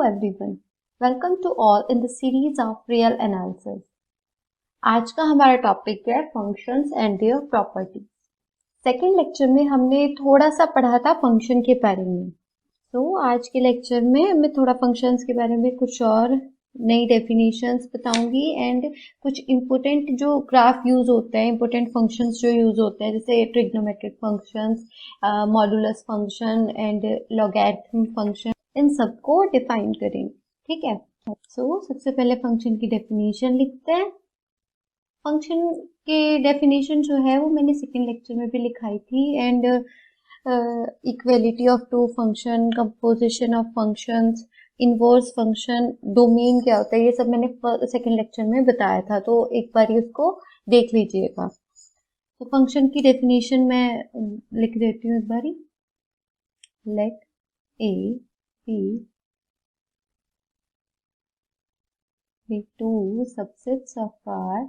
everyone. Welcome to all in the series of real analysis. आज का हमारा topic है functions and their properties. Second lecture में हमने थोड़ा सा पढ़ा था फंक्शन के बारे में. आज के लेक्चर में मैं थोड़ा फंक्शंस के बारे में कुछ और नई डेफिनेशंस बताऊंगी एंड कुछ इम्पोर्टेंट जो ग्राफ यूज होते हैं, इम्पोर्टेंट फंक्शंस जो यूज होते हैं, जैसे trigonometric functions, modulus function and logarithm function, इन सबको डिफाइन करेंगे. ठीक है. सबसे पहले फंक्शन की डेफिनेशन लिखते हैं. फंक्शन के डेफिनेशन जो है वो मैंने सेकेंड लेक्चर में भी लिखाई थी. And equality of two function, composition of functions, inverse function, domain क्या होता है, ये सब मैंने सेकेंड लेक्चर में बताया था. तो एक बार इसको देख लीजिएगा. तो फंक्शन की डेफिनेशन मैं लिख देती हूँ एक बारी. Let a be two subsets of R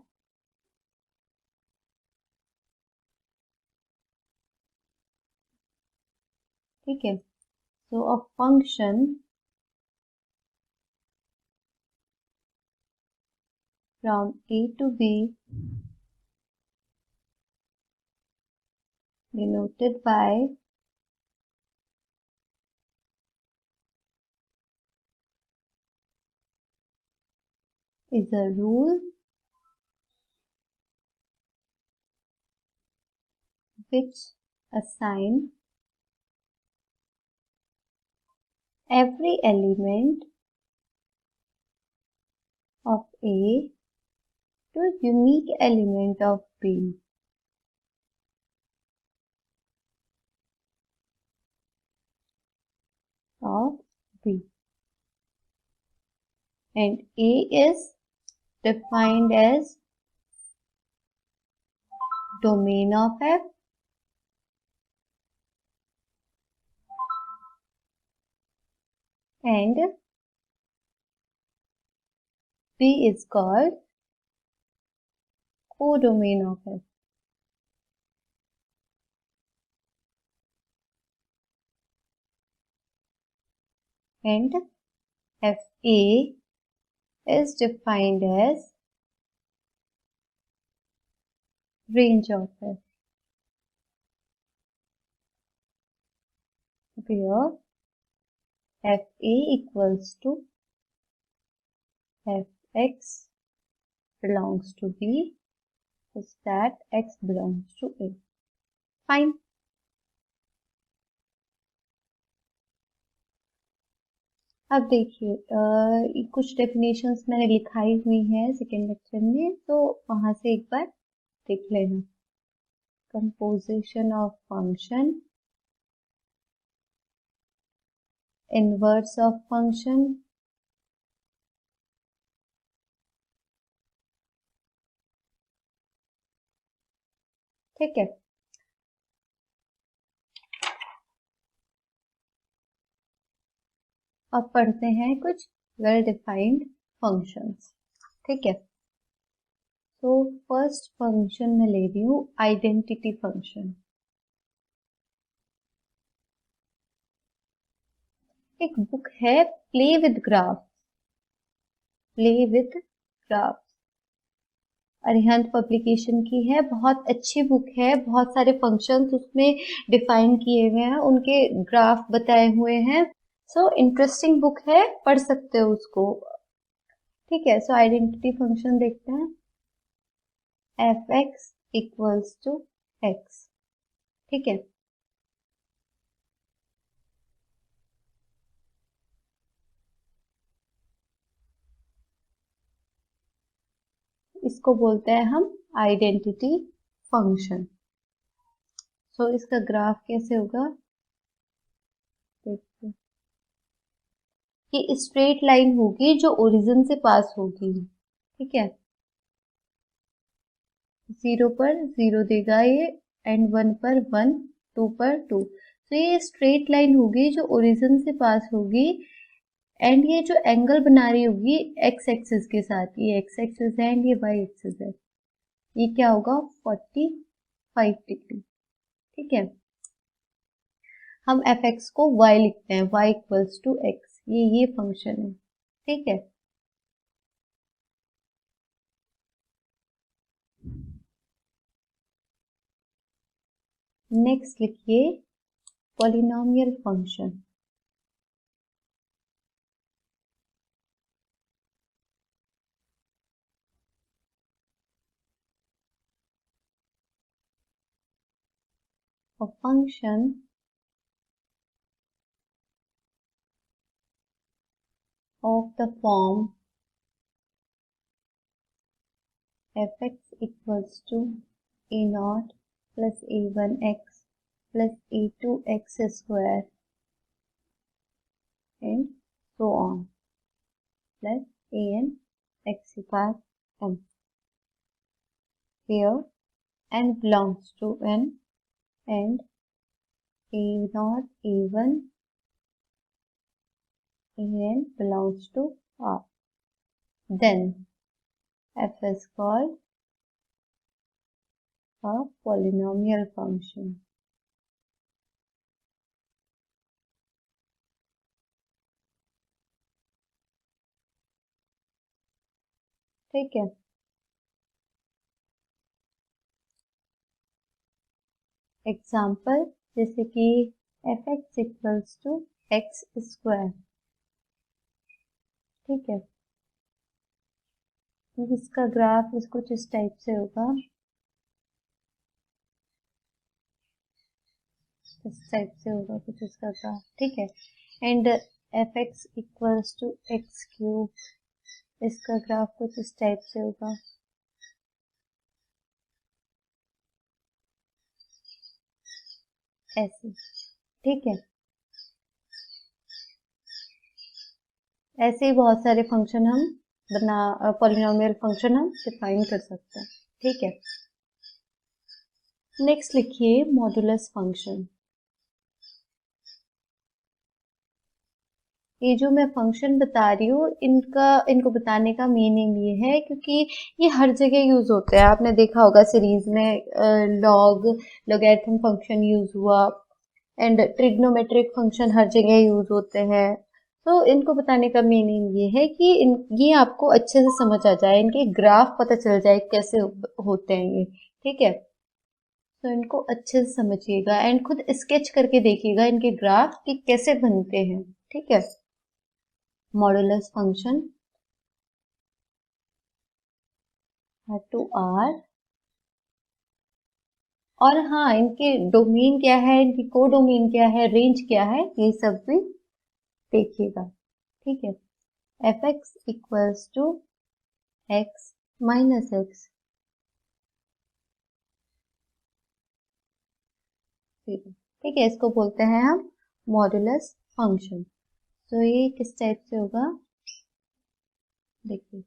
ठीक है. So a function from A to B denoted by is a rule which assign every element of A to a unique element of B. Of B. And A is defined as domain of F and B is called codomain of F. And FA is defined as range of F, where FA equals to Fx belongs to B is that X belongs to A. Fine. अब देखिए कुछ definitions मैंने लिखाई हुई हैं second lecture में, तो वहां से एक बार देख लेना. Composition of function, inverse of function, ठीक है. अब पढ़ते हैं कुछ वेल डिफाइंड फंक्शंस. ठीक है. तो फर्स्ट फंक्शन मैं ले रही हूँ आइडेंटिटी फंक्शन. एक बुक है play with graphs. Arihant publication की है. बहुत अच्छी बुक है. बहुत सारे फंक्शंस उसमें डिफाइन किए हुए हैं, उनके ग्राफ बताए हुए हैं. इंटरेस्टिंग बुक है, पढ़ सकते हो उसको. ठीक है. आइडेंटिटी फंक्शन देखते हैं. fx equals to x. ठीक है. इसको बोलते हैं हम आइडेंटिटी फंक्शन. इसका ग्राफ कैसे होगा देखते हैं. ये स्ट्रेट लाइन होगी जो ओरिजिन से पास होगी. ठीक है. 0 पर 0 देगा ये, एंड 1 पर 1, 2 पर 2. तो ये स्ट्रेट लाइन होगी जो ओरिजिन से पास होगी. एंड ये जो एंगल बना रही होगी एक्स एक्सिस के साथ, ये एक्स एक्सिस है एंड ये वाई एक्सिस है, ये क्या होगा 45 डिग्री. ठीक है. हम एफ एक्स को y लिखते हैं, y इक्वल्स टू एक्स. ये फंक्शन है, ठीक है। नेक्स्ट लिखिए polynomial function. A function of the form fx equals to a naught plus a1x plus a2x square and so on plus an x bar n. Here n belongs to n and a naught, a1, an belongs to r. Then f is called a polynomial function. ठीक है। Example जैसे कि fx equals to x square, ठीक है। तो इसका graph कुछ इस टाइप से होगा, इस टाइप से होगा कुछ इसका ग्राफ, ठीक है। And fx equals to x cube, इसका ग्राफ कुछ इस टाइप से होगा, ऐसे, ठीक है। ऐसे ही बहुत सारे फंक्शन हम पॉलिनोमियल फंक्शन हम डिफाइन कर सकते हैं, ठीक है। नेक्स्ट लिखिए मॉडुलस फंक्शन। ये जो मैं फंक्शन बता रही हूँ इनको बताने का मीनिंग ये है क्योंकि ये हर जगह यूज होते हैं। आपने देखा होगा सीरीज में लॉगरिथम फंक्शन यूज हुआ एंड ट्रिग्नोमेट्रिक फंक्शन हर जगह यूज होते हैं। तो इनको बताने का मीनिंग ये है कि ये आपको अच्छे से समझ आ जाए, इनके ग्राफ पता चल जाए कैसे होते हैं ये, ठीक है। तो इनको अच्छे से समझिएगा एंड खुद स्केच करके देखिएगा इनके ग्राफ कि कैसे बनते हैं, ठीक है। मॉडुलस फंक्शन टू आर, और हाँ इनके डोमेन क्या है, इनकी कोडोमेन क्या है, रेंज क्या है, ये सब भी देखिएगा, ठीक है। F x equals to x minus x, ठीक है। इसको बोलते हैं हम मॉडुलस फंक्शन। तो ये किस टाइप से होगा देखिए,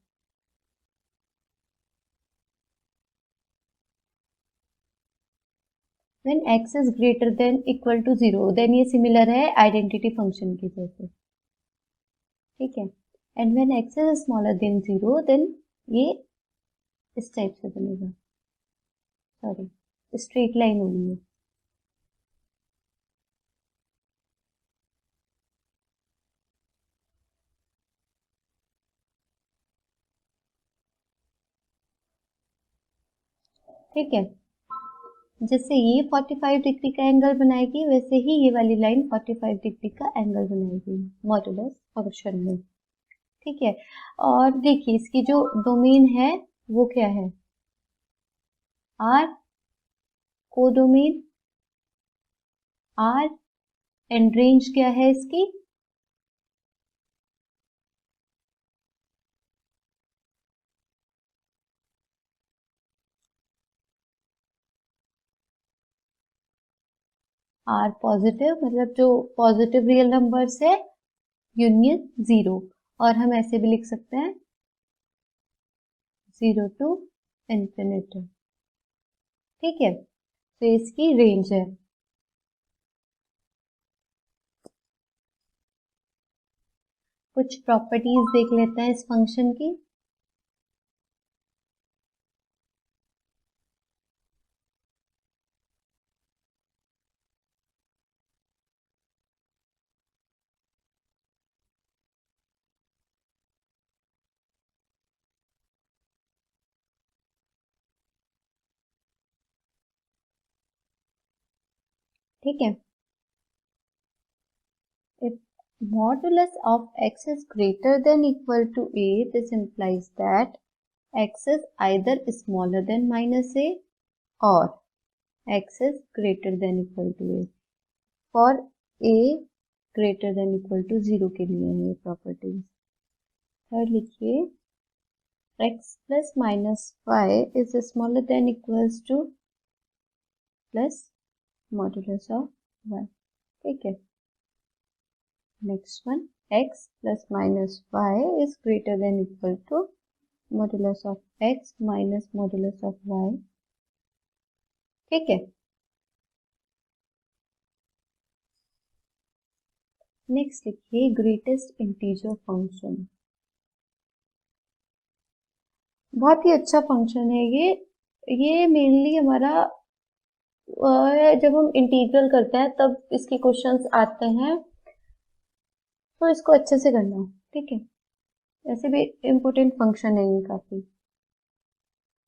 when x is greater than equal to 0 then ये सिमिलर है आइडेंटिटी फंक्शन की जैसे, ठीक है। And when x is smaller than 0 then ये इस टाइप से बनेगा, सॉरी स्ट्रेट लाइन होगी ये, ठीक है। जैसे ये 45 डिग्री का एंगल बनाएगी वैसे ही ये वाली लाइन 45 डिग्री का एंगल बनाएगी मॉडुलस फंक्शन में, ठीक है। और देखिए इसकी जो डोमेन है वो क्या है, R, codomain R, and range क्या है इसकी, आर पॉजिटिव, मतलब जो पॉजिटिव रियल नंबर्स है यूनियन 0, और हम ऐसे भी लिख सकते हैं 0 टू इंफिनिटी, ठीक है। तो इसकी रेंज है। कुछ प्रॉपर्टीज देख लेते हैं इस फंक्शन की। ठीक है। If modulus of x is greater than equal to a, this implies that x is either smaller than minus a or x is greater than equal to a. For a greater than equal to 0 के लिए है ये properties. Third लिखिए x plus minus y is smaller than equals to plus modulus of y। ठीक है। Next one x plus minus y is greater than equal to modulus of x minus modulus of y। ठीक है। Next लिखिए greatest integer function. बहुत ही अच्छा function है ये mainly हमारा जब हम इंटीग्रल करते हैं तब इसके क्वेश्चंस आते हैं, तो इसको अच्छे से करना। ठीक है। ऐसे भी इम्पोर्टेंट फंक्शन है ये काफी,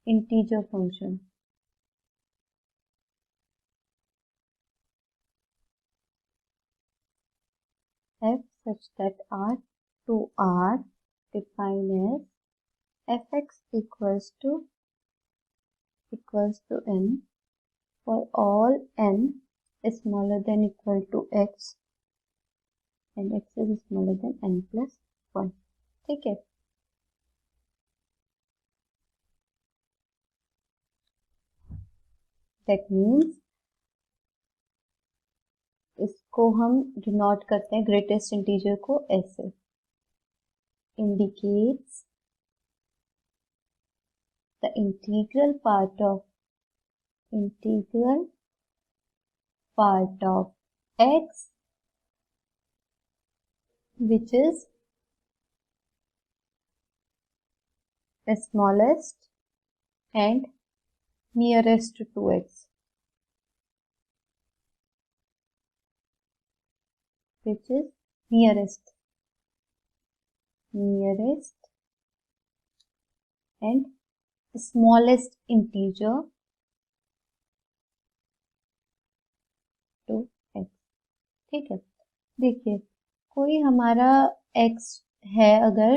integer function. f such that R2R defined as fx equals to n for all n smaller than equal to x and x is smaller than n plus 1। ठीक है। That means इसको हम denote करते हैं greatest integer को ऐसे, indicates the integral part of x which is the smallest and nearest to x, which is nearest and smallest integer to x। ठीक है। देखिए कोई हमारा x है अगर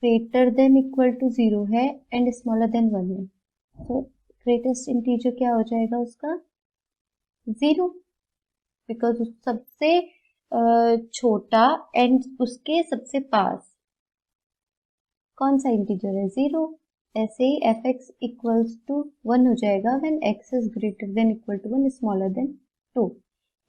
ग्रेटर देन इक्वल टू 0 है एंड स्मॉलर देन 1 है, तो ग्रेटेस्ट इंटीजर क्या हो जाएगा उसका 0, बिकॉज सबसे छोटा एंड उसके सबसे पास कौन सा इंटीजर है 0। ऐसे ही एफ एक्स इक्वल्स टू 1 हो जाएगा when x is greater than equal to 1 smaller than 2,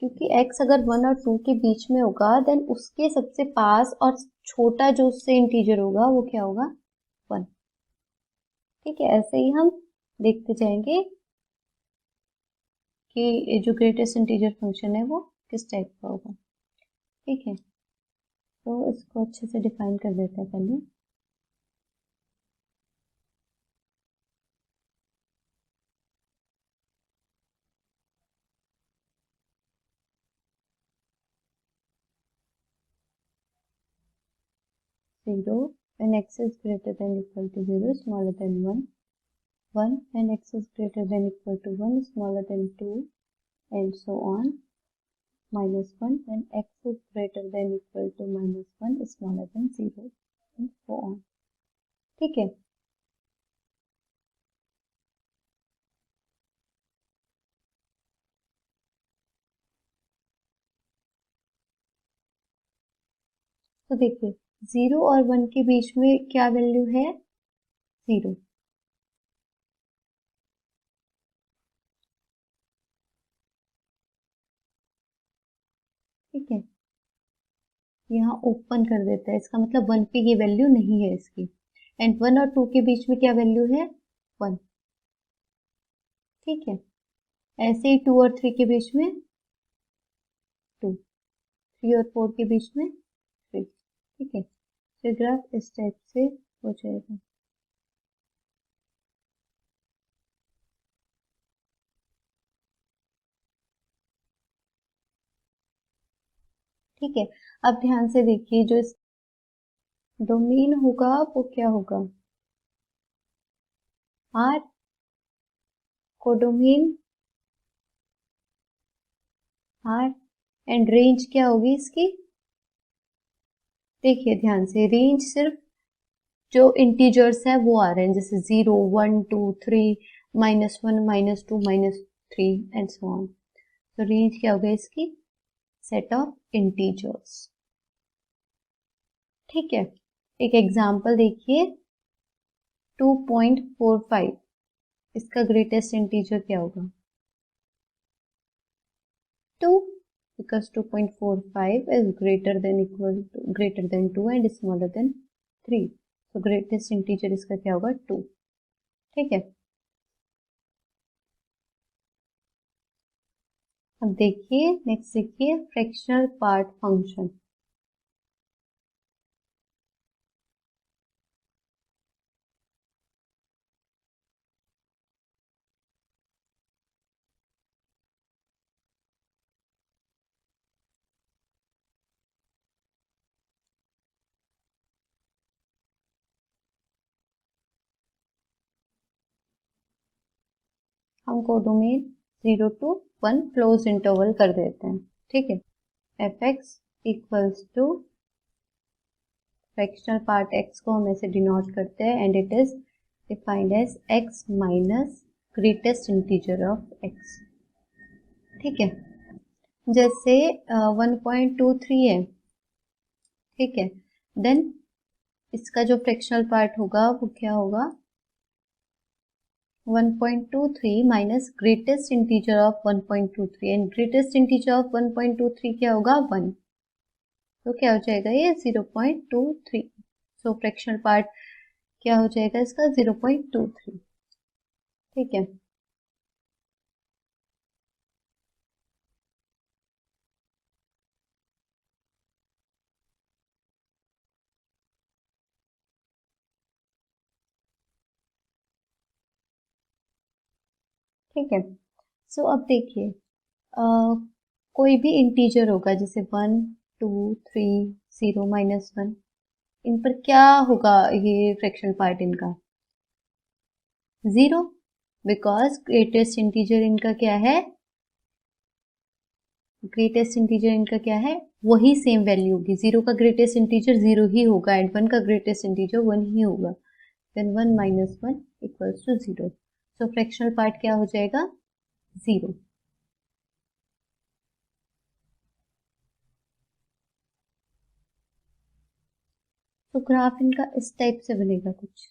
क्योंकि x अगर 1 और 2 के बीच में होगा देन उसके सबसे पास और छोटा जो उससे इंटीजर होगा वो क्या होगा 1। ठीक है। ऐसे ही हम देखते जाएंगे कि जो ग्रेटेस्ट इंटीजर फंक्शन है वो किस टाइप का होगा। ठीक है। तो इसको अच्छे से डिफाइन कर देते हैं पहले। Zero when x is greater than equal to 0 smaller than 1, 1 when x is greater than equal to 1 smaller than 2 and so on, minus 1 when x is greater than equal to minus 1 smaller than 0 and so on। ठीक है। तो देखिए 0 और 1 के बीच में क्या value है 0। ठीक है। यहाँ ओपन कर देता है, इसका मतलब 1 पे ये वैल्यू नहीं है इसकी, एंड 1 और 2 के बीच में क्या वैल्यू है 1। ठीक है। ऐसे ही 2 और 3 के बीच में 2, 3 और 4 के बीच में 3। ठीक है। तो ग्राफ इस टाइप से हो जाएगा। ठीक है। अब ध्यान से देखिए जो इस डोमेन होगा वो क्या होगा R codomain R, and range क्या होगी इसकी? देखिए ध्यान से, रेंज सिर्फ जो इंटीजर्स है वो आ रहे हैं, जैसे 0, 1, 2, 3, -1, -2, -3 एंड सो ऑन। तो रेंज क्या होगा इसकी? Set of integers. ठीक है, एक एग्जांपल देखिए, 2.45, इसका ग्रेटेस्ट इंटीजर क्या होगा? 2, because 2.45 is greater than 2 and smaller than 3. So greatest integer इसका क्या होगा? 2। ठीक है, अब देखिए नेक्स्ट, देखिए फ्रैक्शनल पार्ट फंक्शन। हम कोडोमेन 0 to 1 क्लोज इंटरवल कर देते हैं। ठीक है, f x equals to fractional part x को हम ऐसे डिनोट करते हैं, and it is defined as x minus greatest integer of x. ठीक है, जैसे 1.23 है, ठीक है, देन इसका जो फ्रैक्शनल पार्ट होगा वो क्या होगा? 1.23 minus greatest integer of 1.23, and greatest integer of 1.23 क्या होगा? 1। तो क्या हो जाएगा ये? 0.23। सो फ्रैक्शनल पार्ट क्या हो जाएगा इसका? 0.23। ठीक है, ठीक है। सो अब देखिए, कोई भी इंटीजर होगा, जैसे 1, 2, 3, 0, -1, इन पर क्या होगा ये फ्रैक्शनल पार्ट इनका? 0, बिकॉज ग्रेटेस्ट इंटीजर इनका क्या है? ग्रेटेस्ट इंटीजर इनका क्या है? वही सेम वैल्यू होगी। 0 का ग्रेटेस्ट इंटीजर 0 ही होगा, एंड 1 का ग्रेटेस्ट इंटीजर 1 ही होगा। Then 1 - 1 equals to 0। So fractional part क्या हो जाएगा? 0। तो ग्राफ इनका इस टाइप से बनेगा कुछ,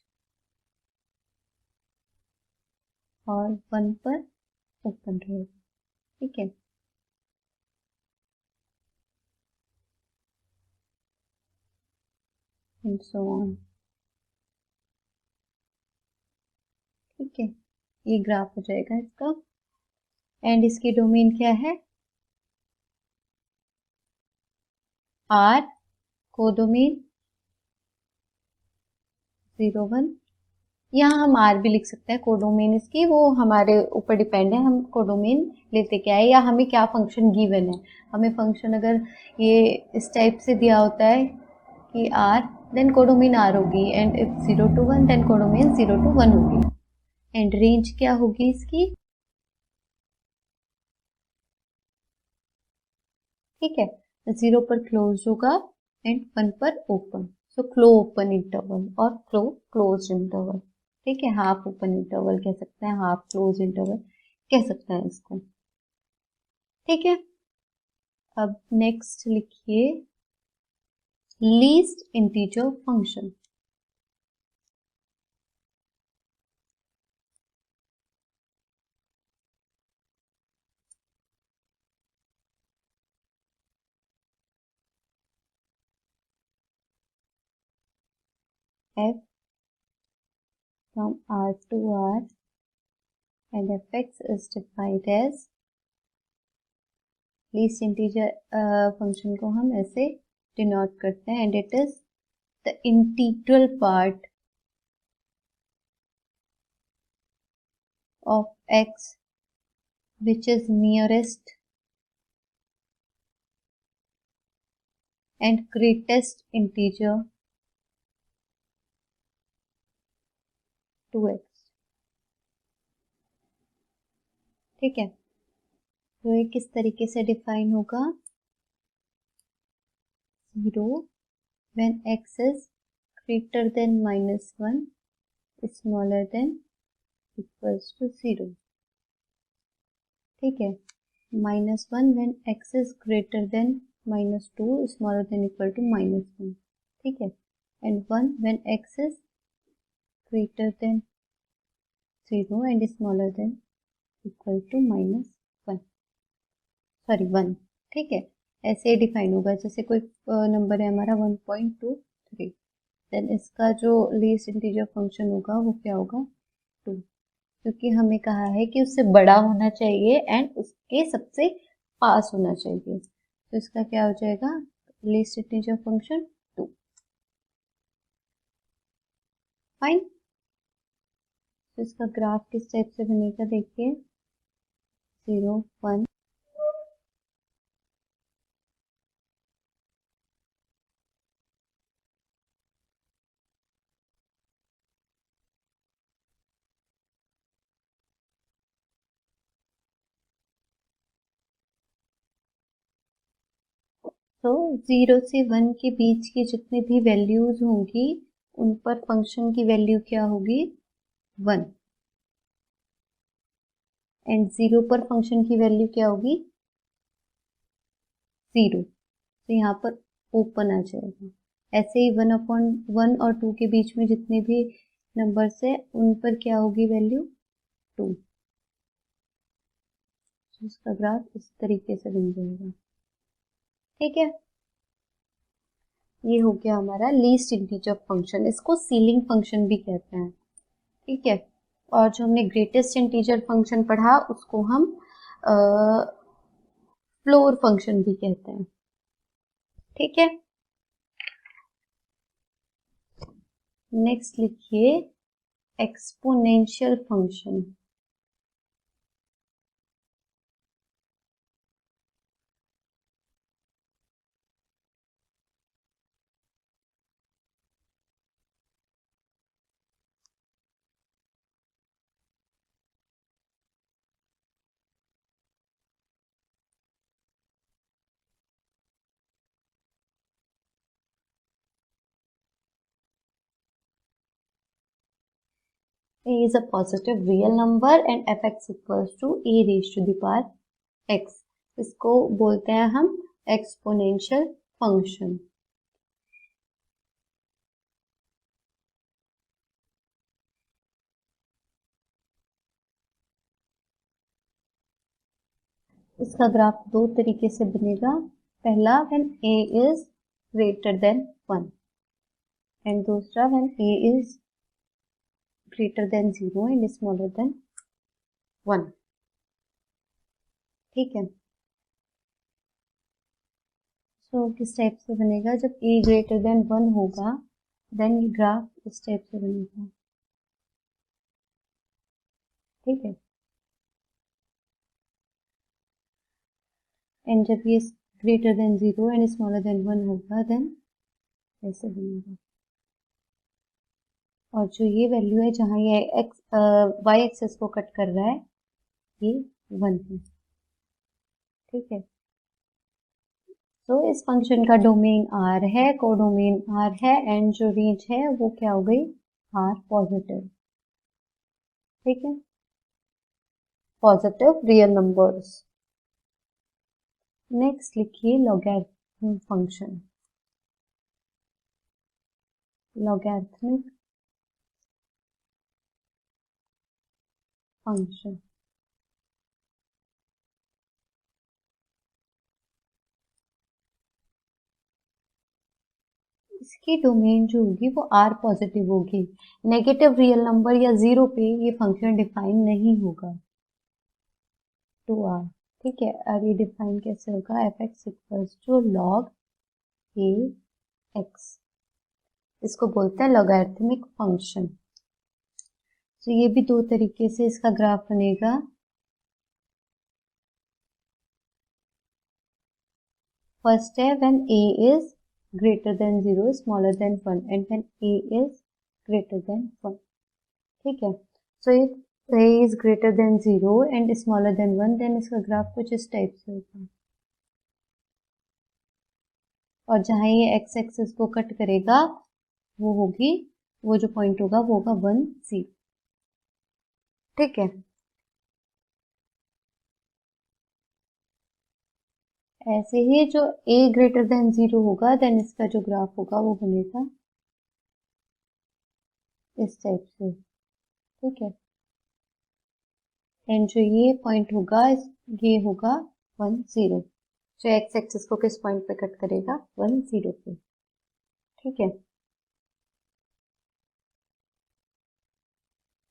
और 1 पर ओपन रहेगा। ठीक है, एंड सो ऑन। ठीक है, ये ग्राफ हो जाएगा इसका, एंड इसकी डोमेन क्या है? R, codomain 0, 1। यहाँ हम आर भी लिख सकते हैं, कोडोमेन इसकी वो हमारे ऊपर डिपेंड है, हम कोडोमेन लेते क्या है, या हमें क्या फंक्शन गिवन है। हमें फंक्शन अगर ये इस टाइप से दिया होता है कि आर, देन कोडोमेन आर होगी, and if 0 to 1 then codomain 0 to 1 होगी, एंड रेंज क्या होगी इसकी? ठीक है, 0 पर क्लोज होगा एंड 1 पर ओपन। सो क्लो ओपन इंटरवल और क्लो क्लोज इंटरवल। ठीक है, हाफ ओपन इंटरवल कह सकते हैं, हाफ क्लोज इंटरवल कह सकते हैं इसको। ठीक है, अब नेक्स्ट लिखिए least integer function. f from r to r and fx is defined as, least integer function को हम ऐसे डिनोट करते हैं, and it is the integral part of x which is nearest and greatest integer to x। ठीक है, तो ये किस तरीके से डिफाइन होगा, 0 when x is greater than -1 smaller than equals to 0, ठीक है। -1 when x is greater than -2 smaller than equal to -1, ठीक है। and 1 when x is greater than 0 and smaller than equal to -1, sorry 1, ठीक है। ऐसे define होगा, जैसे कोई नंबर है हमारा 1.23, देन इसका जो लीस्ट इंटीजर फंक्शन होगा वो क्या होगा, 2, क्योंकि हमें कहा है कि उससे बड़ा होना चाहिए एंड उसके सबसे पास होना चाहिए, तो इसका क्या हो जाएगा, लीस्ट इंटीजर फंक्शन 2, फाइन। तो इसका ग्राफ किस टाइप से बनेगा, देखिए 0 1, तो 0 से 1 के बीच की जितनी भी वैल्यूज होंगी उन पर फंक्शन की वैल्यू क्या होगी, 1, एंड 0 पर फंक्शन की वैल्यू क्या होगी, 0, तो यहाँ पर ओपन आ जाएगा। ऐसे ही 1/1 और 2 के बीच में जितने भी नंबर्स है उन पर क्या होगी वैल्यू, 2, इसका ग्राफ इस तरीके से बन जाएगा, ठीक है। ये हो गया हमारा लीस्ट इंटीजर फंक्शन, इसको सीलिंग फंक्शन भी कहते हैं, ठीक है। और जो हमने ग्रेटेस्ट इंटीजर फंक्शन पढ़ा उसको हम फ्लोर फंक्शन भी कहते हैं, ठीक है। नेक्स्ट लिखिए exponential function. A is a positive real number and fx equals to a raised to the power x, इसको बोलते हैं हम एक्सपोनेंशियल फंक्शन। इसका ग्राफ दो तरीके से बनेगा, पहला when a is greater than 1 and दूसरा when a is greater than 0 and smaller than 1, ठीक है। सो किस टाइप से बनेगा, जब a greater than 1 होगा देन ये ग्राफ इस टाइप से बनेगा, ठीक है। एंड जब ये greater than 0 and smaller than 1 होगा देन ऐसे बनेगा। और जो ये वैल्यू है जहाँ ये एक्स वाई एक्सेस को कट कर रहा है ये 1 है, ठीक है। तो इस फंक्शन का डोमेन आर है, कोडोमेन आर है एंड जो रेंज है वो क्या हो गई, आर पॉजिटिव, ठीक है, पॉजिटिव रियल नंबर्स। नेक्स्ट लिखिए लॉगरिथम फंक्शन, लॉगरिथमिक फंक्शन। इसकी डोमेन जो होगी वो आर पॉजिटिव होगी, नेगेटिव रियल नंबर या 0 पे ये फंक्शन डिफाइन नहीं होगा, टू आर, ठीक है। और ये डिफाइन कैसे होगा, f x equals to log a x, इसको बोलते हैं लॉगरिथमिक फंक्शन। तो ये भी दो तरीके से इसका ग्राफ बनेगा, फर्स्ट है when a is greater than 0 smaller than 1 and when a is greater than 1, ठीक है। सो ये a is greater than 0 and smaller than 1, then इसका ग्राफ कुछ इस टाइप से होगा। और जहाँ ये x एक्सिस को कट करेगा वो होगी, वो जो पॉइंट होगा वो होगा 1 0। ठीक है, ऐसे ही जो a ग्रेटर देन 0 होगा देन इसका जो ग्राफ होगा वो बनेगा इस टाइप से। ठीक है, एंड जो ये पॉइंट होगा ये होगा 1 0, जो एक्स एक्सिस को किस पॉइंट पे कट करेगा 1 0 पे। ठीक है,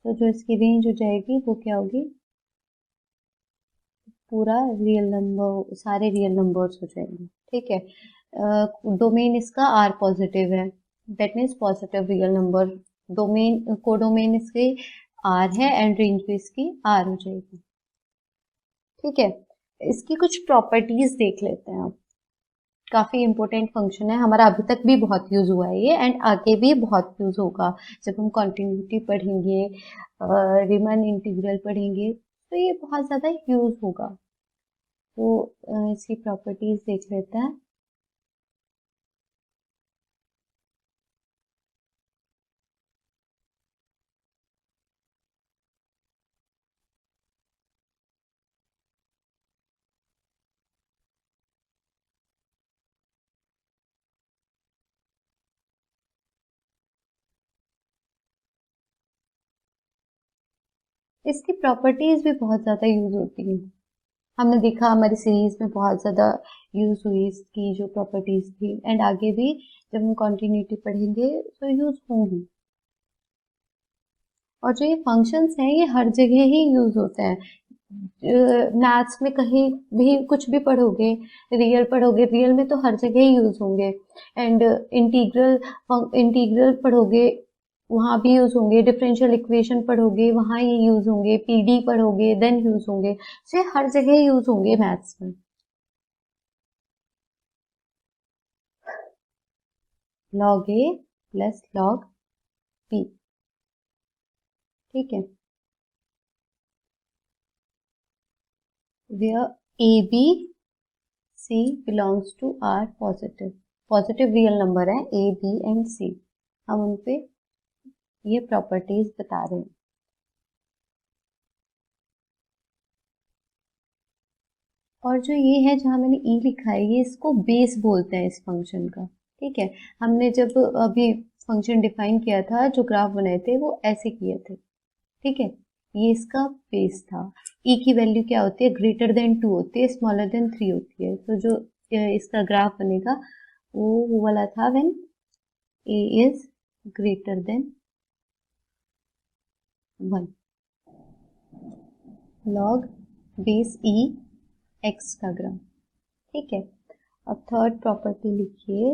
तो जो इसकी रेंज हो जाएगी वो क्या होगी, पूरा रियल नंबर, सारे रियल नंबर्स हो जाएंगे। ठीक है, डोमेन इसका आर पॉजिटिव है, that means positive real number. Domain codomain इसके आर है एंड रेंज भी इसकी आर हो जाएगी। ठीक है, इसकी कुछ प्रॉपर्टीज देख लेते हैं अब। काफी इंपॉर्टेंट फंक्शन है हमारा, अभी तक भी बहुत यूज हुआ है ये एंड आगे भी बहुत यूज होगा। जब हम कॉन्टिन्यूटी पढ़ेंगे, रीमन इंटीग्रल पढ़ेंगे, तो ये बहुत ज्यादा यूज होगा। तो इसकी प्रॉपर्टीज देख लेते हैं। इसकी प्रॉपर्टीज भी बहुत ज्यादा यूज होती है, हमने देखा हमारी सीरीज में बहुत ज्यादा यूज हुई इसकी जो प्रॉपर्टीज थी, एंड आगे भी जब हम कॉन्टिन्यूटी पढ़ेंगे तो यूज होंगी। और जो ये फंक्शंस हैं ये हर जगह ही यूज होते हैं। मैथ्स में कहीं भी कुछ भी पढ़ोगे, रियल में तो हर जगह ही यूज होंगे। एंड इंटीग्रल पढ़ोगे वहां भी यूज होंगे, डिफरेंशियल इक्वेशन पढ़ोगे वहां ये यूज होंगे, पीडी पढ़ोगे देन यूज होंगे, तो ये हर जगह यूज होंगे मैथ्स में। लॉग ए प्लस लॉग बी। ठीक है, where a b c belongs to r positive real number है a b एंड c, हम उन पे ये प्रॉपर्टीज बता रहे हैं। और जो ये है जहां मैंने ई लिखा है ये इसको बेस बोलते हैं इस फंक्शन का। ठीक है, हमने जब अभी फंक्शन डिफाइन किया था, जो ग्राफ बनाए थे वो ऐसे किए थे। ठीक है, ये इसका बेस था। ई की वैल्यू क्या होती है, ग्रेटर देन 2 होती है, स्मॉलर देन 3 होती है। तो जो इसका ग्राफ बनेगा वो वाला था when A is greater then 1, log base E x का ग्राफ। ठीक है, अब थर्ड प्रॉपर्टी लिखिए,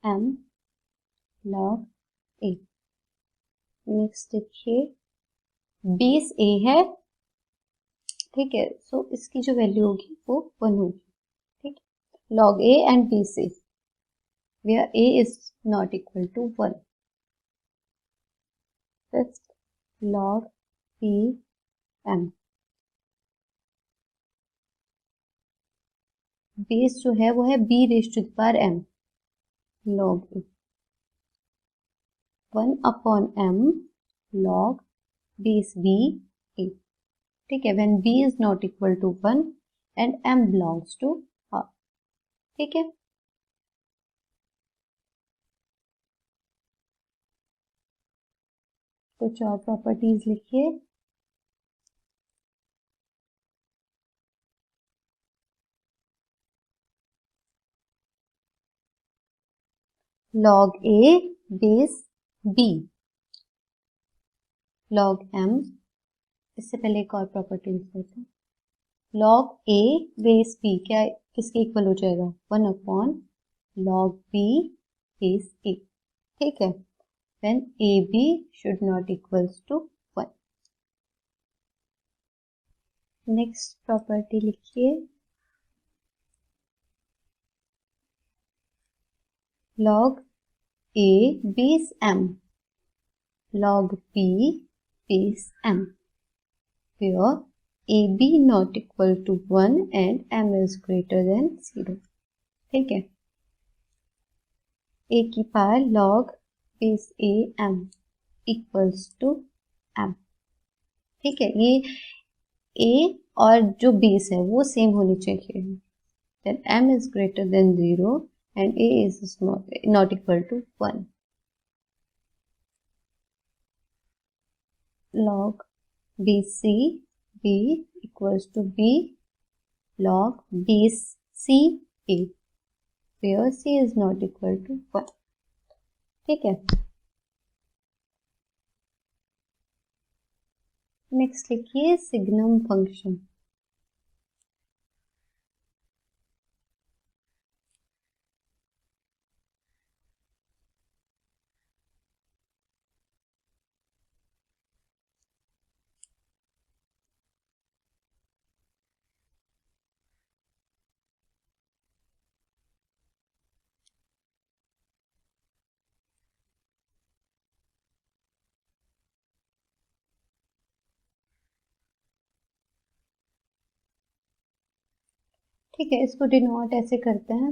m log a। नेक्स्ट देखिए, बेस a है। ठीक है, सो इसकी जो वैल्यू होगी वो 1 होगी। ठीक, log a and base a where a is not equal to 1। Fifth, log p m। Base जो है वो है b raise to the power m, log a 1 upon m log base b a। ठीक है, when b is not equal to 1 and m belongs to r। ठीक है, कुछ और प्रॉपर्टीज लिखिए। log a base b, log m, इससे पहले एक और प्रॉपर्टी लिख लेते हैं। log a बेस b क्या किसके इक्वल हो जाएगा, 1 upon log b base a। ठीक है, when ab should not equals to 1। Next property लिखिए, log a base m log b base m, where ab not equal to 1 and m is greater than 0. ठीक है, a की power log base a m equals to m. ठीक है, ये a और जो base है वो सेम होनी चाहिए. Then m is greater than 0 and a is not equal to 1. Log bc b equals to b log base c a, where c is not equal to 1. ठीक है, नेक्स्ट लिखिए signum function. ठीक है, इसको denote ऐसे करते हैं,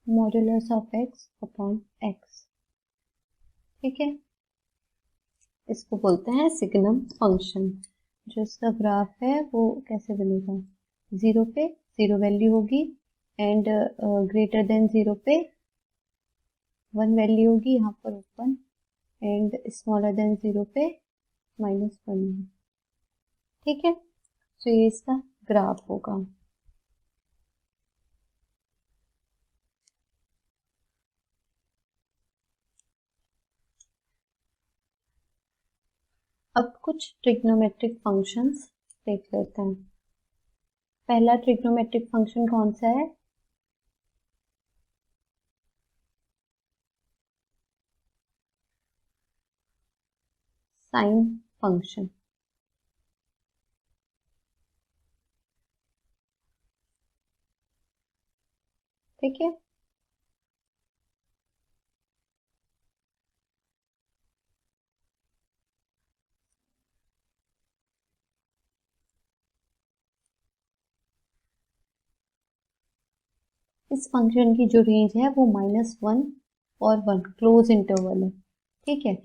modulus of x upon x. ठीक है, इसको बोलते हैं सिग्नम फंक्शन. जो इसका ग्राफ है वो कैसे बनेगा, 0 पे 0 वैल्यू होगी एंड ग्रेटर देन 0 पे 1 वैल्यू होगी, यहाँ पर ओपन, एंड स्मॉलर देन 0 पे -1. ठीक है, तो ये इसका ग्राफ होगा. अब कुछ ट्रिग्नोमेट्रिक फंक्शंस देख लेते हैं. पहला ट्रिग्नोमेट्रिक फंक्शन कौन सा है, साइन फंक्शन. ठीक है, इस फंक्शन की जो रेंज है वो -1 और 1 क्लोज इंटरवल है. ठीक है,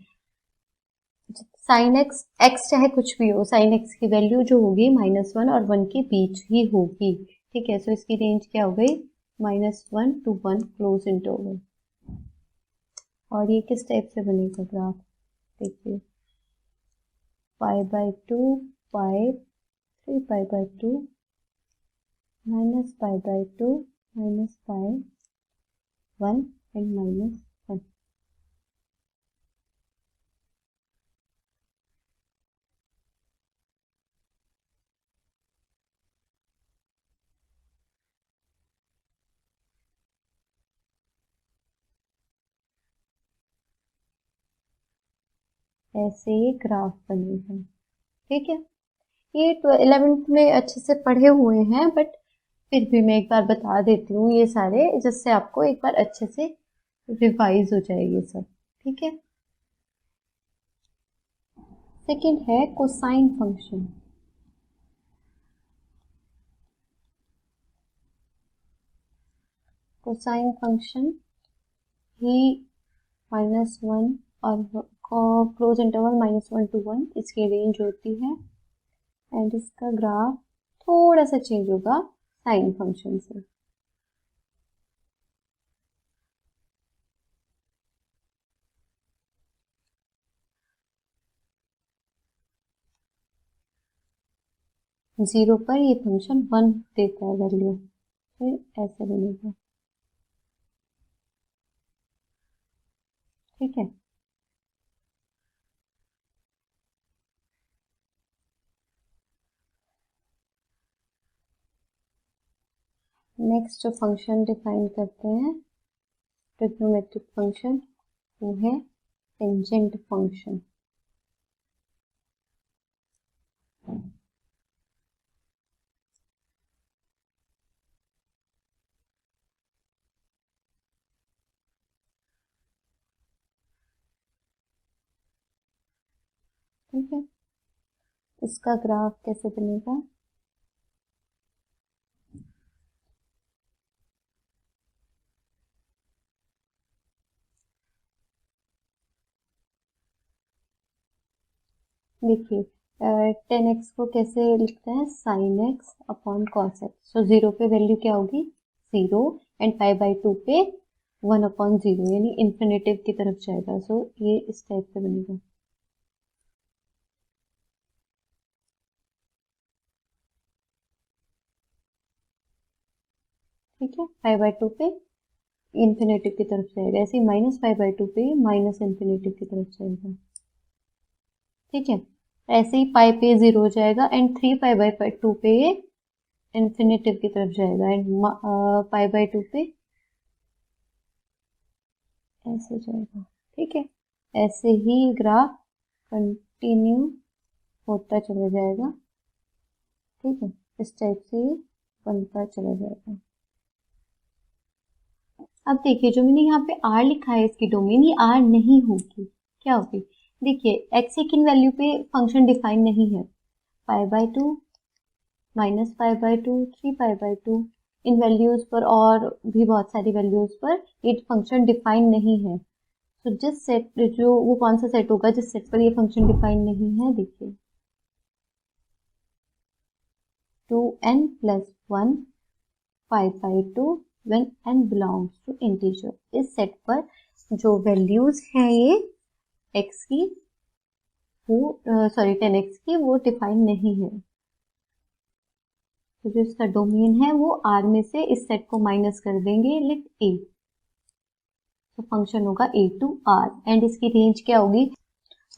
साइन एक्स एक्स चाहे कुछ भी हो, साइन एक्स की वैल्यू जो होगी -1 और 1 के बीच ही होगी. ठीक है, सो इसकी रेंज क्या हो गई, -1 to 1 क्लोज इंटरवल. और ये किस टाइप से बनेगा ग्राफ, देखिए π/2 पाई 3π/2 -π/2 -π1 and -1. ऐसे ही ग्राफ बनेगा. ठीक है, ये 11th में अच्छे से पढ़े हुए हैं, बट फिर भी मैं एक बार बता देती हूँ ये सारे, जिससे आपको एक बार अच्छे से रिवाइज हो जाएगी सब. ठीक है, सेकंड है कोसाइन फंक्शन. कोसाइन फंक्शन ही -1 और क्लोज इंटरवल -1 to 1 इसकी रेंज होती है, एंड इसका ग्राफ थोड़ा सा चेंज होगा साइन फंक्शन से. जीरो पर ये फंक्शन 1 देता है वैल्यू, फिर ऐसे बनेगा. ठीक है, नेक्स्ट जो फंक्शन डिफाइन करते हैं ट्रिग्नोमेट्रिक फंक्शन, वो है टेंजेंट फंक्शन. ठीक है, इसका ग्राफ कैसे बनेगा? देखिए, 10x को कैसे लिखते हैं? Sine X upon cos X. So 0 पे वैल्यू क्या होगी? 0, एंड पाई बाई 2 पे 1 अपॉन 0, यानी इन्फिनेटिव की तरफ जाएगा। सो ये इस टाइप से बनेगा। ठीक है, पाई बाई 2 पे इन्फिनेटिव की तरफ जाएगा, ऐसे ही माइनस पाई बाई 2 पे माइनस इन्फिनेटिव की तरफ जाएगा। ठीक है, ऐसे ही पाई पे 0 हो जाएगा, एंड 3 पाई बाई 2 पे इन्फिनेटिव की तरफ जाएगा, एंड पाई बाई 2 पे ऐसे जाएगा। ठीक है, ऐसे ही ग्राफ कंटिन्यू होता चला जाएगा। ठीक है, इस टाइप से बनता चला जाएगा। अब देखिए, जो मैंने यहाँ पे r लिखा है, इसकी डोमेन, ये r नहीं होगी, क्या होगी? देखिए, x की किन वैल्यू पे फंक्शन डिफाइन नहीं है? पाई by 2, minus pi by 2, 3 pi by 2, in values पर और भी बहुत सारी वैल्यूज पर ये फंक्शन डिफाइन नहीं है। तो जिस सेट, जो वो कौन सा सेट होगा जिस सेट पर ये फंक्शन डिफाइन नहीं है? देखिए, 2n plus 1 pi by 2 when n belongs to integer। इस सेट पर जो वैल्यूज हैं ये x की, वो सॉरी 10x की, वो डिफाइन नहीं है। तो जो इसका डोमेन है वो R में से इस सेट को माइनस कर देंगे, लिट a। तो फंक्शन होगा a to r, एंड इसकी रेंज क्या होगी?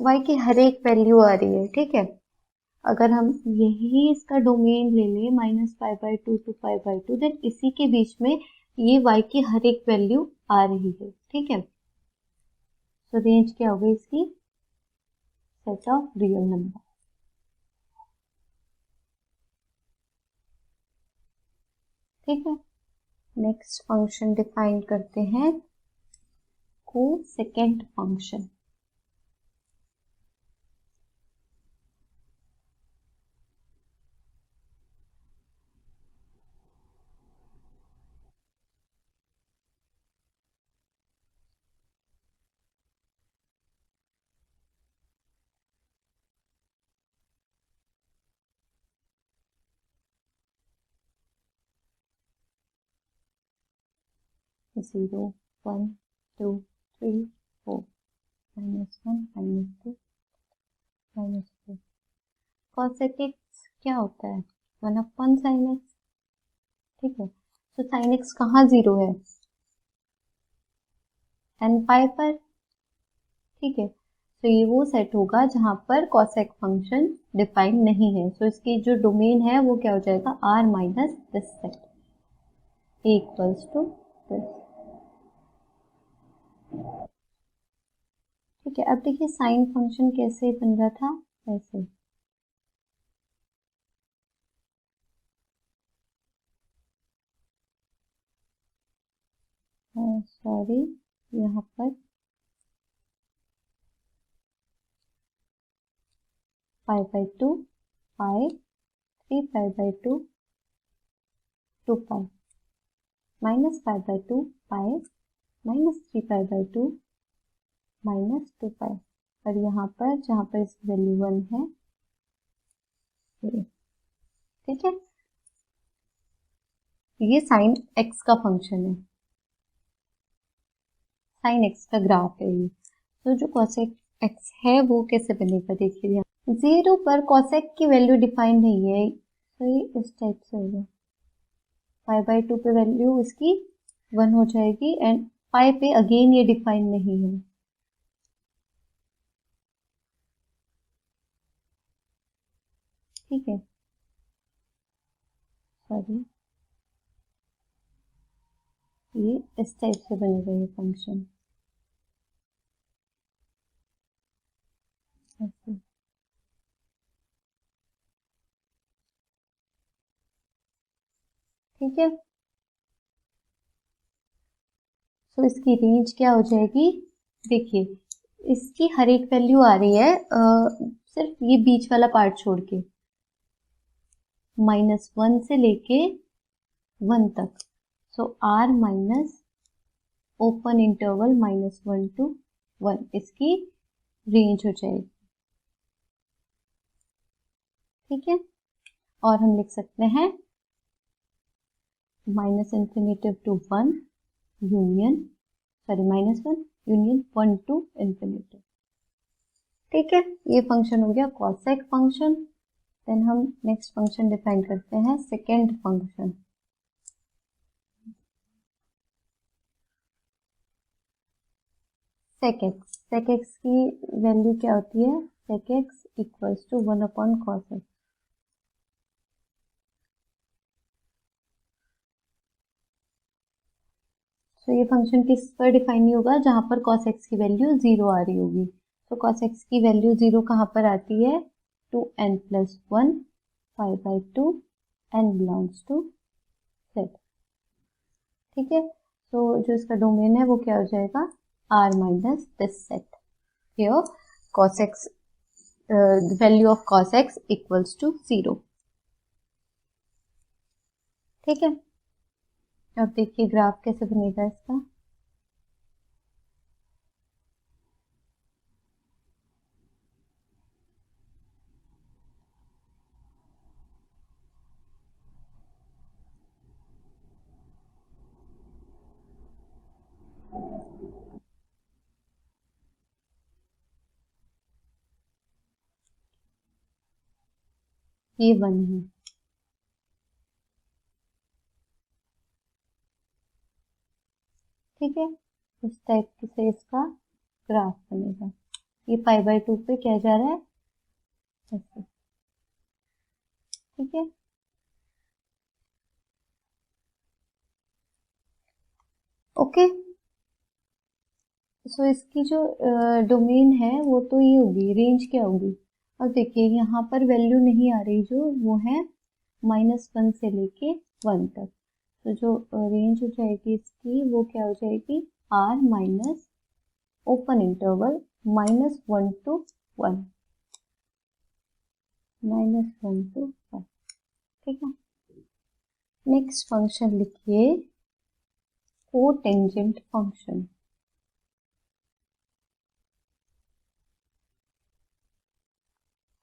y की हर एक वैल्यू आ रही है। ठीक है, अगर हम यही इसका डोमेन ले लें, minus pi by 2 to pi by 2, then इसी के बीच में ये y की हर एक वैल्यू आ रही है। ठीक है, तो रेंज क्या होगी इसकी? Set of real number. ठीक है, नेक्स्ट फंक्शन डिफाइन करते हैं, cosecant function. Zero, 1, 2, 3, 4, -1, -2, -4। Cosec x क्या होता है? 1 अपॉन साइन एक्स। ठीक है, तो साइन एक्स कहाँ 0 है? एन पाई पर। ठीक है, तो ये वो सेट होगा जहां पर कॉसेक फंक्शन डिफाइन नहीं है। सो इसकी जो डोमेन है वो क्या हो जाएगा? r minus this set, a equals to this. ठीक है, अब देखिए साइन फंक्शन कैसे बन रहा था, ऐसे। सॉरी, यहाँ पर पाई by 2, pi, 3 pi by 2, 2 pi, minus pi by 2, pi, -3 pi by 2, -2 पाई। और यहाँ पर जहाँ पर इसकी वैल्यू 1 है, ठीक है, ये साइन एक्स का फंक्शन है, साइन एक्स का ग्राफ है ये। तो जो कॉसेक एक्स है वो कैसे बनेगा? देखिए, यहाँ 0 पर कॉसेक की वैल्यू डिफाइन नहीं है, तो ये इस टाइप से होगा। पाई बाई 2 पे वैल्यू इसकी 1 हो जाएगी, एंड पाई पे अगेन ये डिफाइन नहीं है। ठीक है, सॉरी, ये इस टाइप से बनेगा ये फंक्शन, ऐसे। ठीक है, तो इसकी रेंज क्या हो जाएगी? देखिए, इसकी हर एक वैल्यू आ रही है सिर्फ ये बीच वाला पार्ट छोड़ के, -1 से लेके 1 तक। सो r minus open interval -1 to 1 इसकी रेंज हो जाएगी। ठीक है, और हम लिख सकते हैं -∞ to 1 union, sorry -1 union 1 to ∞। ठीक है, ये फंक्शन हो गया कॉसेक फंक्शन। देन हम नेक्स्ट फंक्शन डिफाइन करते हैं, सेकेंड फंक्शन। sec x की वैल्यू क्या होती है? sec x equals to 1 upon cos x। तो ये फंक्शन किस पर डिफाइन नहीं होगा? जहां पर cos x की वैल्यू 0 आ रही होगी। तो cos x की वैल्यू 0 कहां पर आती है? Two n plus 1 π/2 n belongs to z। ठीक है, तो जो इसका डोमेन है वो क्या हो जाएगा? r minus this set. Here cos x, value of cos x equals to 0। ठीक है, अब देखिए ग्राफ कैसे बनेगा इसका। ये 1 है। ठीक है, इस टाइप से इसका ग्राफ बनेगा। ये π/2 पे क्या जा रहा है? ऐसे। ठीक है, ओके। सो इसकी जो डोमेन है वो तो ये होगी, रेंज क्या होगी? अब देखिए यहाँ पर वैल्यू नहीं आ रही, जो वो है -1 से लेके 1 तक। तो जो रेंज हो जाएगी इसकी वो क्या हो जाएगी? r minus open interval -1 to 1, -1 to 1। ठीक है, नेक्स्ट फंक्शन लिखिए कोटेंजेंट फंक्शन।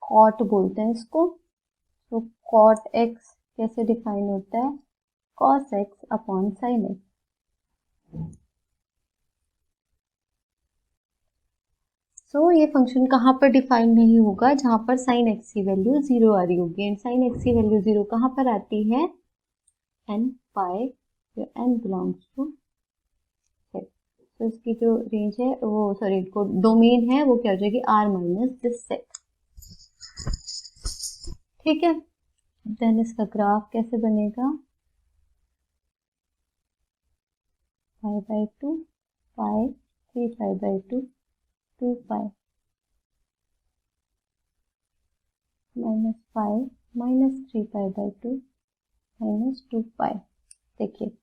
कॉट बोलते हैं इसको। तो कॉट एक्स कैसे डिफाइन होता है? Cos X upon sine X. So ये फंक्शन कहाँ पर डिफाइन नहीं होगा? जहां पर साइन एक्स की वैल्यू 0 आ रही होगी। एंड साइन एक्स की वैल्यू 0 कहाँ पर आती है? n pi, n belongs to z। तो इसकी जो रेंज है वो, सॉरी, डोमेन है वो क्या हो जाएगी? r minus this set. ठीक है, देन इसका ग्राफ कैसे बनेगा? π/2 पाई 3 π/2 2 पाई -5 -3 π/2 -2 पाई। देखिए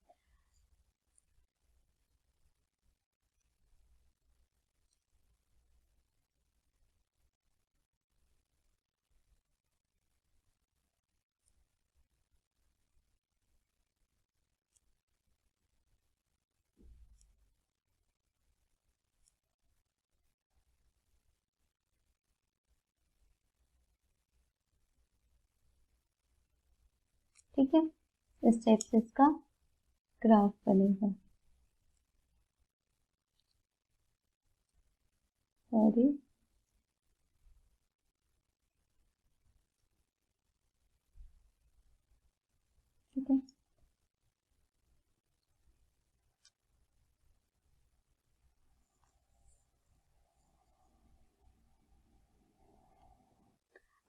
ठीक है, इस टाइप से इसका ग्राफ बनेगा। सॉरी, ठीक है,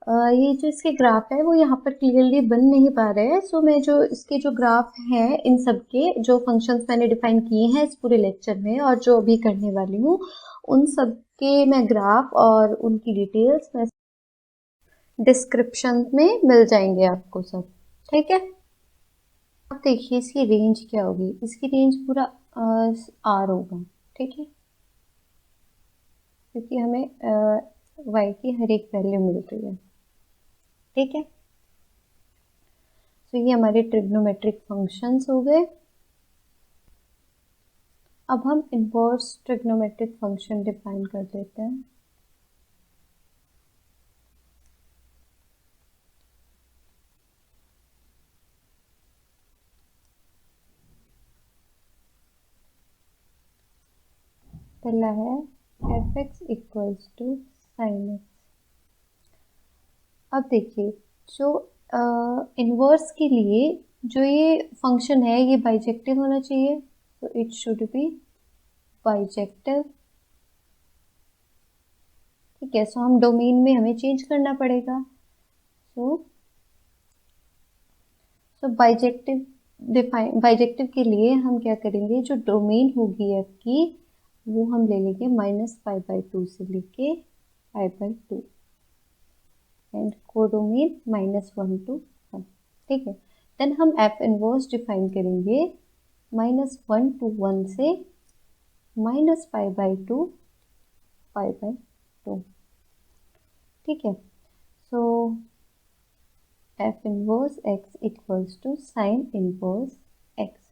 ये जो इसके ग्राफ है वो यहाँ पर क्लियरली बन नहीं पा रहे हैं। सो मैं जो इसके जो ग्राफ हैं इन सब के जो फंक्शंस मैंने डिफाइन किए हैं इस पूरे लेक्चर में और जो अभी करने वाली हूँ, उन सब के मैं ग्राफ और उनकी डिटेल्स मैं डिस्क्रिप्शन में मिल जाएंगे आपको सब। ठीक है, अब देखिए इसकी रेंज क्या होगी। इसकी रेंज पूरा आर होगा। ठीक है, क्योंकि हमें y की हर एक वैल्यू मिल रही है। ठीक है, तो ये हमारे ट्रिग्नोमेट्रिक फंक्शंस हो गए। अब हम इनवर्स ट्रिग्नोमेट्रिक फंक्शन डिफाइन कर देते हैं। पहला है f x equals to sine x. अब देखिए, जो इनवर्स के लिए जो ये फंक्शन है ये बाइजेक्टिव होना चाहिए, तो इट शुड बी बाइजेक्टिव। ठीक है, सो हम डोमेन में हमें चेंज करना पड़ेगा। सो बाइजेक्टिव के लिए हम क्या करेंगे, जो डोमेन होगी एफ की वो हम ले लेंगे -π/2 से लेके π/2 एंड कोडोमेन -1 to 1। ठीक है, देन हम एफ इनवर्स डिफाइन करेंगे -1 to 1 से -π/2 π/2। ठीक है, so F inverse X equals to sine inverse X.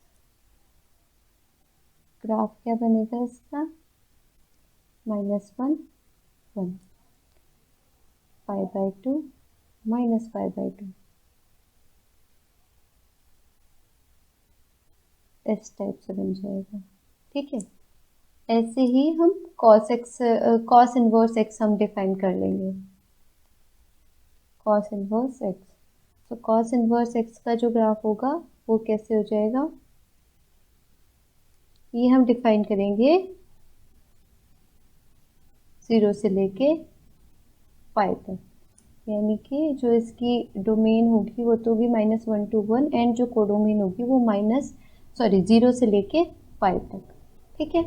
Graph क्या बनेगा इसका, -1 1 π/2 -π/2, इस टाइप से बन जाएगा। ठीक है, ऐसे ही हम cos इनवर्स एक्स हम डिफाइन कर लेंगे। cos इनवर्स एक्स, तो cos इनवर्स एक्स का जो ग्राफ होगा वो कैसे हो जाएगा, ये हम डिफाइन करेंगे 0 से लेके पाई तक, यानी कि जो इसकी डोमेन होगी वो तो होगी -1 to 1 एंड जो कोडोमेन होगी वो 0 से लेके पाई तक। ठीक है,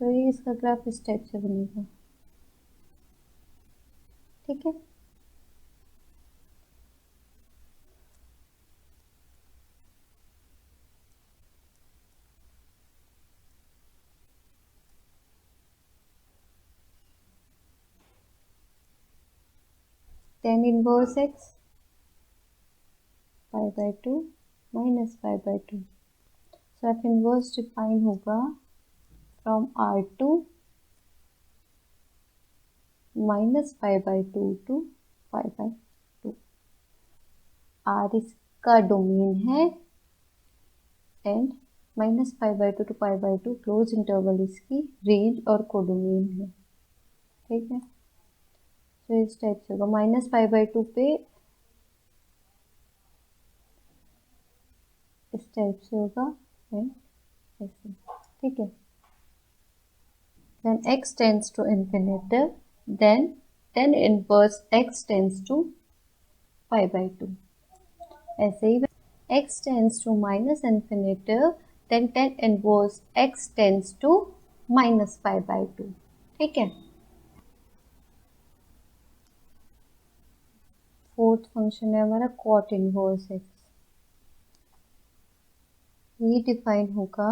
तो ये इसका ग्राफ इस टाइप से बनेगा। ठीक है, tan इनवर्स एक्स π/2 -π/2, सो एफ इनवर्स डिफाइन होगा फ्रॉम R2 -π/2 to π/2। R इसका डोमेन है एंड -π/2 to π/2 क्लोज इंटरवल इसकी रेंज और कोडोमेन है। ठीक है, तो इस टाइप से होगा, -π/2 पे इस टाइप से होगा एंड ऐसे। ठीक है, then x tends to infinitive, then tan inverse x tends to π/2। ऐसे ही x tends to -infinitive, then tan inverse x tends to -π/2। ठीक है, फोर्थ फंक्शन है हमारा cot इनवर्स x। ये डिफाइन होगा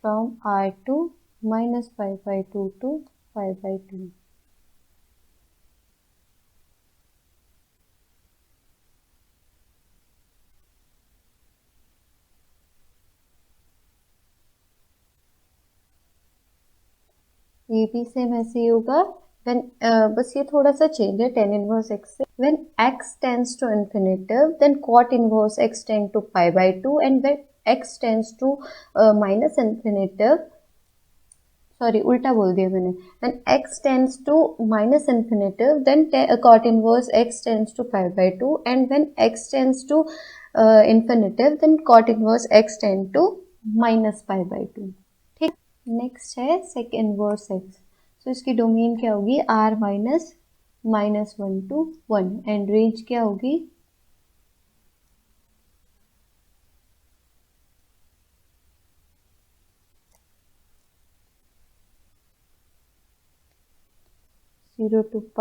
फ्रॉम R2 -π/2 to π/2। ये भी सेम ऐसे ही होगा, when बस ये थोड़ा सा चेंज है tan इनवर्स x से। when x tends to infinitive, then cot inverse x tend to π/2 and when x tends to minus infinitive, sorry उल्टा बोल दिया मैंने, when x tends to minus infinitive, then cot inverse x tends to π/2 and when x tends to infinitive, then cot inverse x tend to -π/2। ठीक, next है sec inverse x। तो इसकी domain क्या होगी, R -1 to 1 एंड रेंज क्या होगी, -0 to π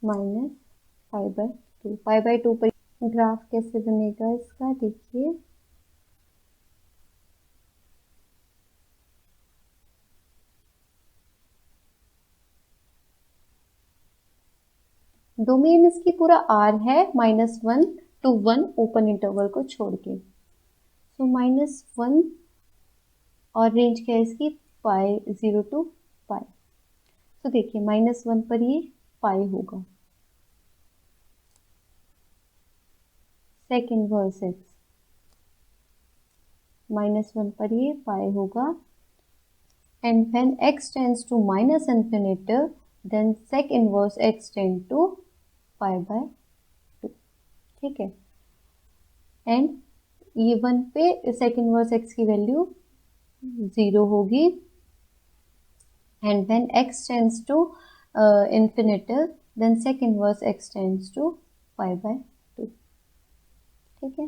-π/2। π/2 पर graph कैसे बनेगा इसका, देखिए डोमेन इसकी पूरा R है -1 to 1 ओपन इंटरवल को छोड़ के। सो -1 और रेंज क्या है इसकी 0 to π। तो देखिए -1 पर ये π होगा। सेक इनवर्स x -1 पर ये π होगा। And when x tends to -∞, then sec inverse x tend to π/2। ठीक है। एंड ये 1 पे sec inverse x की वैल्यू 0 होगी। And when x tends to infinity, then sec inverse x tends to π/2। ठीक है।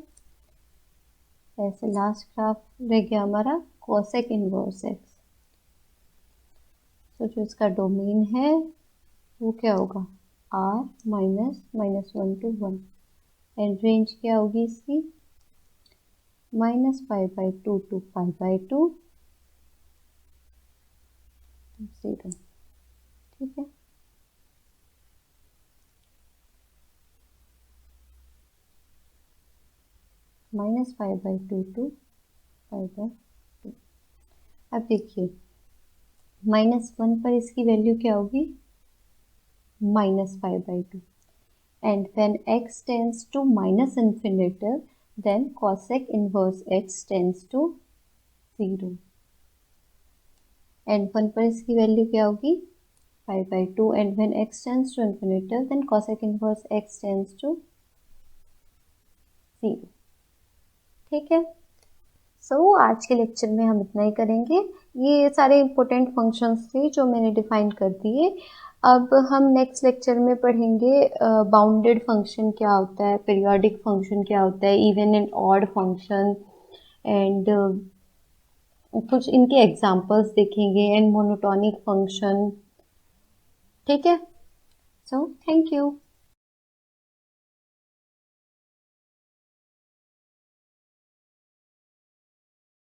ऐसे लास्ट ग्राफ रह गया हमारा cosec inverse x। तो जो इसका डोमेन है वो क्या होगा R -1 to 1 एंड रेंज क्या होगी इसकी -π/2 to π/2 0। ठीक है। -π/2 to π/2। अब देखिए -1 पर इसकी वैल्यू क्या होगी -π/2 and when x tends to -∞, then cosec inverse x tends to 0 and 1 पर इसकी वैल्यू क्या होगी π/2 and when x tends to infinity, then cosec inverse x tends to 0। ठीक है। आज के लेक्चर में हम इतना ही करेंगे। ये सारे इम्पोर्टेंट फंक्शंस थे जो मैंने डिफाइन कर दिए। अब हम नेक्स्ट लेक्चर में पढ़ेंगे बाउंडेड फंक्शन क्या होता है, पीरियोडिक फंक्शन क्या होता है, even and odd function, and कुछ इनके एग्जांपल्स देखेंगे, एंड मोनोटोनिक फंक्शन। ठीक है। Thank you.